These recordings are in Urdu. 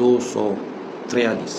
243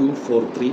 243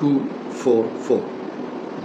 244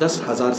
10,000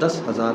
10,000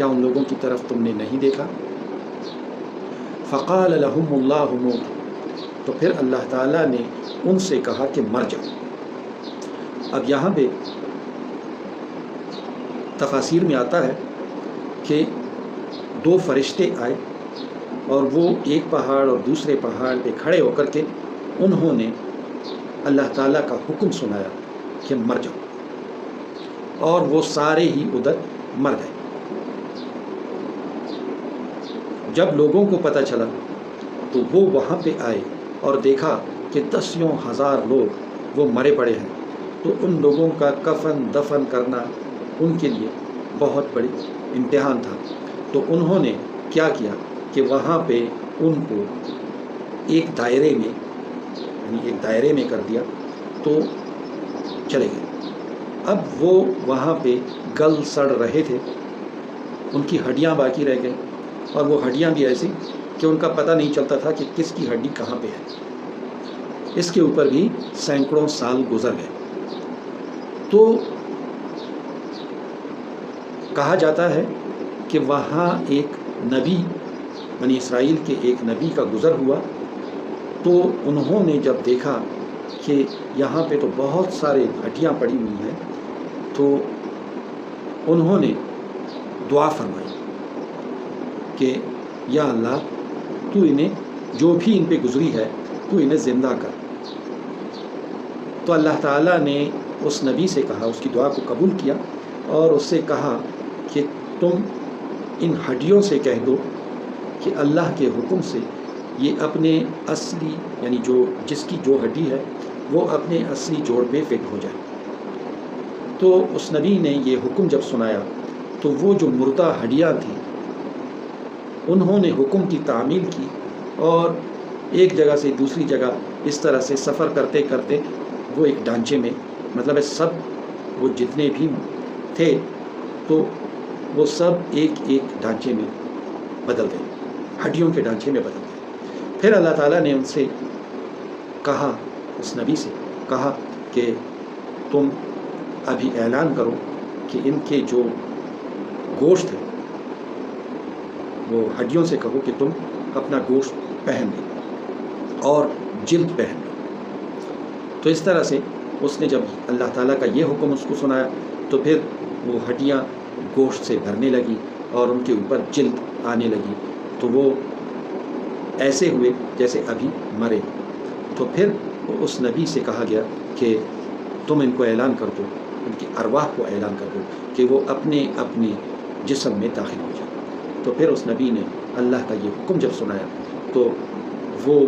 کیا ان لوگوں کی طرف تم نے نہیں دیکھا؟ فقال لهم اللہ موت، تو پھر اللہ تعالیٰ نے ان سے کہا کہ مر جاؤ۔ اب یہاں پہ تفاسیر میں آتا ہے کہ دو فرشتے آئے اور وہ ایک پہاڑ اور دوسرے پہاڑ پہ کھڑے ہو کر کے انہوں نے اللہ تعالیٰ کا حکم سنایا کہ مر جاؤ، اور وہ سارے ہی ادھر مر گئے۔ جب لوگوں کو پتہ چلا تو وہ وہاں پہ آئے اور دیکھا کہ 10,000 لوگ وہ مرے پڑے ہیں، تو ان لوگوں کا کفن دفن کرنا ان کے لیے بہت بڑی امتحان تھا۔ تو انہوں نے کیا کیا کہ وہاں پہ ان کو ایک دائرے میں، یعنی ایک دائرے میں کر دیا، تو چلے گئے۔ اب وہ وہاں پہ گل سڑ رہے تھے، ان کی ہڈیاں باقی رہ گئیں، اور وہ ہڈیاں بھی ایسی کہ ان کا پتہ نہیں چلتا تھا کہ کس کی ہڈی کہاں پہ ہے۔ اس کے اوپر بھی سینکڑوں سال گزر گئے۔ تو کہا جاتا ہے کہ وہاں ایک نبی، بنی اسرائیل کے ایک نبی کا گزر ہوا، تو انہوں نے جب دیکھا کہ یہاں پہ تو بہت سارے ہڈیاں پڑی ہوئی ہیں، تو انہوں نے دعا فرمائی کہ یا اللہ، تو انہیں، جو بھی ان پہ گزری ہے، تو انہیں زندہ کر۔ تو اللہ تعالیٰ نے اس نبی سے کہا، اس کی دعا کو قبول کیا اور اس سے کہا کہ تم ان ہڈیوں سے کہہ دو کہ اللہ کے حکم سے یہ اپنے اصلی، یعنی جس کی جو ہڈی ہے وہ اپنے اصلی جوڑ پہ فٹ ہو جائے۔ تو اس نبی نے یہ حکم جب سنایا تو وہ جو مردہ ہڈیاں تھیں انہوں نے حکم کی تعمیل کی، اور ایک جگہ سے دوسری جگہ اس طرح سے سفر کرتے کرتے وہ ایک ڈھانچے میں، مطلب ہے سب وہ جتنے بھی تھے تو وہ سب ایک ایک ڈھانچے میں بدل گئے، ہڈیوں کے ڈھانچے میں بدل گئے۔ پھر اللہ تعالیٰ نے ان سے کہا، اس نبی سے کہا کہ تم ابھی اعلان کرو کہ ان کے جو گوشت ہے، وہ ہڈیوں سے کہو کہ تم اپنا گوشت پہن لو اور جلد پہن لو۔ تو اس طرح سے اس نے جب اللہ تعالیٰ کا یہ حکم اس کو سنایا تو پھر وہ ہڈیاں گوشت سے بھرنے لگی اور ان کے اوپر جلد آنے لگی، تو وہ ایسے ہوئے جیسے ابھی مرے۔ تو پھر اس نبی سے کہا گیا کہ تم ان کو اعلان کر دو، ان کی ارواح کو اعلان کر دو کہ وہ اپنے اپنے جسم میں داخل ہو جائے۔ تو پھر اس نبی نے اللہ کا یہ حکم جب سنایا تو وہ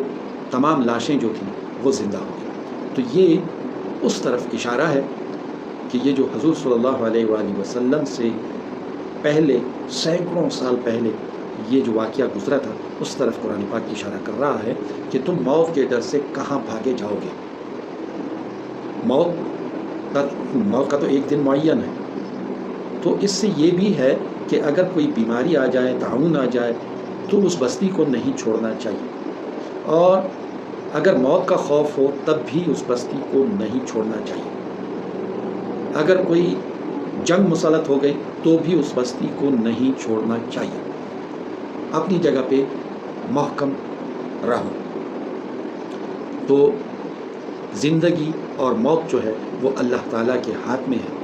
تمام لاشیں جو تھیں وہ زندہ ہو گئیں۔ تو یہ اس طرف اشارہ ہے کہ یہ جو حضور صلی اللہ علیہ وآلہ وسلم سے پہلے سینکڑوں سال پہلے یہ جو واقعہ گزرا تھا، اس طرف قرآن پاک اشارہ کر رہا ہے کہ تم موت کے ڈر سے کہاں بھاگے جاؤ گے۔ موت کا تو ایک دن معین ہے۔ تو اس سے یہ بھی ہے کہ اگر کوئی بیماری آ جائے، طاعون آ جائے، تو اس بستی کو نہیں چھوڑنا چاہیے، اور اگر موت کا خوف ہو تب بھی اس بستی کو نہیں چھوڑنا چاہیے۔ اگر کوئی جنگ مسلط ہو گئی تو بھی اس بستی کو نہیں چھوڑنا چاہیے، اپنی جگہ پہ محکم رہو۔ تو زندگی اور موت جو ہے وہ اللہ تعالیٰ کے ہاتھ میں ہے۔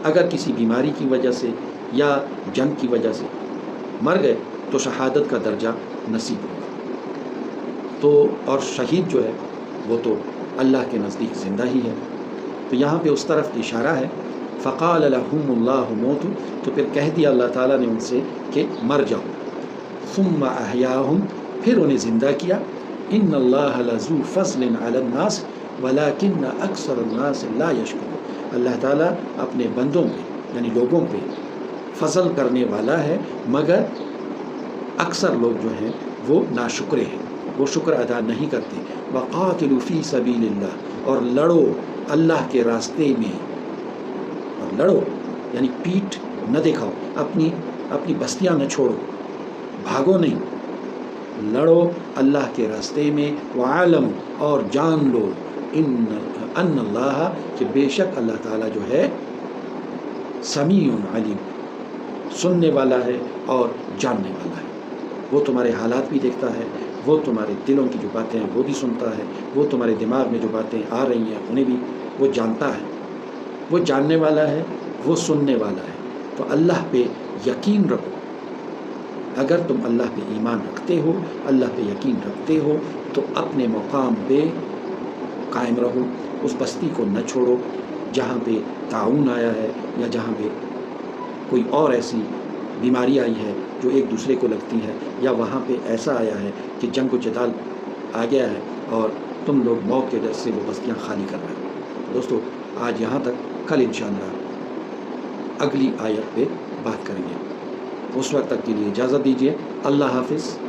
اگر کسی بیماری کی وجہ سے یا جنگ کی وجہ سے مر گئے تو شہادت کا درجہ نصیب ہوگا۔ تو اور شہید جو ہے وہ تو اللہ کے نزدیک زندہ ہی ہے۔ تو یہاں پہ اس طرف اشارہ ہے، فقال لهم اللہ موت، تو پھر کہہ دیا اللہ تعالیٰ نے ان سے کہ مر جاؤ، ثم احیاہم، پھر انہیں زندہ کیا، ان اللہ لذو فضل علی الناس ولکن اکثر الناس لا یشکرون، اللہ تعالیٰ اپنے بندوں پہ یعنی لوگوں پہ فضل کرنے والا ہے، مگر اکثر لوگ جو ہیں وہ ناشکرے ہیں، وہ شکر ادا نہیں کرتے۔ وقاتلوا فی سبیل اللہ، اور لڑو اللہ کے راستے میں، اور لڑو یعنی پیٹھ نہ دکھاؤ، اپنی بستیاں نہ چھوڑو، بھاگو نہیں، لڑو اللہ کے راستے میں۔ وعلم، اور جان لو، ان اللہ، کہ بے شک اللہ تعالیٰ جو ہے سمیع علیم، سننے والا ہے اور جاننے والا ہے۔ وہ تمہارے حالات بھی دیکھتا ہے، وہ تمہارے دلوں کی جو باتیں ہیں وہ بھی سنتا ہے، وہ تمہارے دماغ میں جو باتیں آ رہی ہیں انہیں بھی وہ جانتا ہے۔ وہ جاننے والا ہے، وہ سننے والا ہے۔ تو اللہ پہ یقین رکھو۔ اگر تم اللہ پہ ایمان رکھتے ہو، اللہ پہ یقین رکھتے ہو، تو اپنے مقام پہ قائم رہو، اس بستی کو نہ چھوڑو جہاں پہ طاعون آیا ہے، یا جہاں پہ کوئی اور ایسی بیماری آئی ہے جو ایک دوسرے کو لگتی ہے، یا وہاں پہ ایسا آیا ہے کہ جنگ و جدال آ گیا ہے اور تم لوگ موت کے ڈر سے وہ بستیاں خالی کر رہے ہو۔ دوستو آج یہاں تک، کل انشاءاللہ اگلی آیت پہ بات کریں گے۔ اس وقت تک کے لیے اجازت دیجیے۔ اللہ حافظ۔